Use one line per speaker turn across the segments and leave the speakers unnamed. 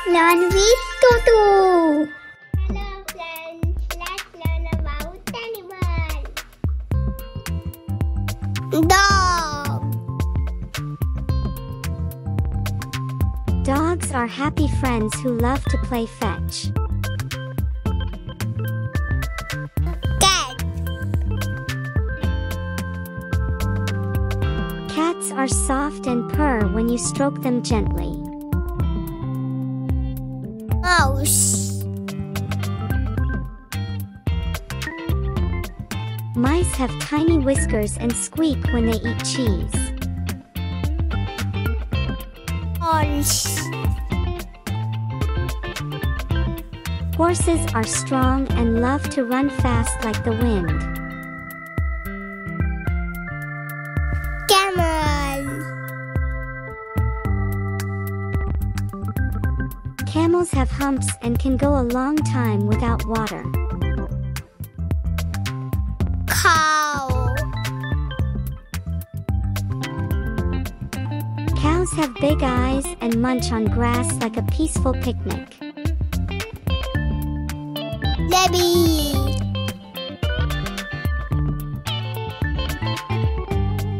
Learn with Totu.
Hello friends, let's learn about animals.
Dog.
Dogs are happy friends who love to play fetch.
Cat.
Cats are soft and purr when you stroke them gently.
Mouse.
Mice have tiny whiskers and squeak when they eat cheese.
Horse.
Horses are strong and love to run fast like the wind.
Camel.
Camels have humps and can go a long time without water.
Cow.
Cows have big eyes and munch on grass like a peaceful picnic.
Rabbit.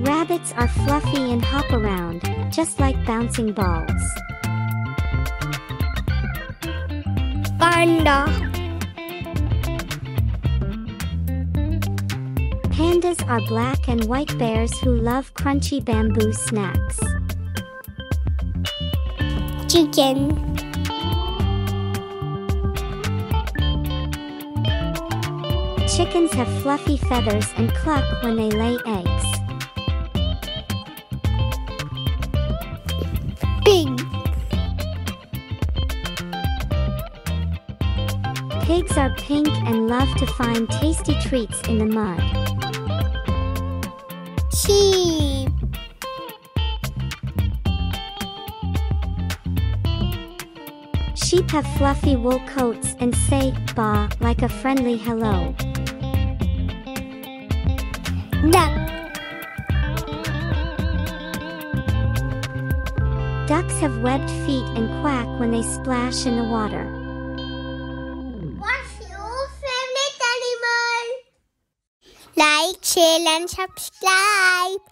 Rabbits are fluffy and hop around, just like bouncing balls.
Panda.
Pandas are black and white bears who love crunchy bamboo snacks.
Chicken.
Chickens have fluffy feathers and cluck when they lay eggs.
Pig.
Pigs are pink and love to find tasty treats in the mud.
Sheep.
Sheep have fluffy wool coats and say "ba" like a friendly hello.
Duck.
Ducks have webbed feet and quack when they splash in the water.
What's your favorite animal?
Like, share and subscribe.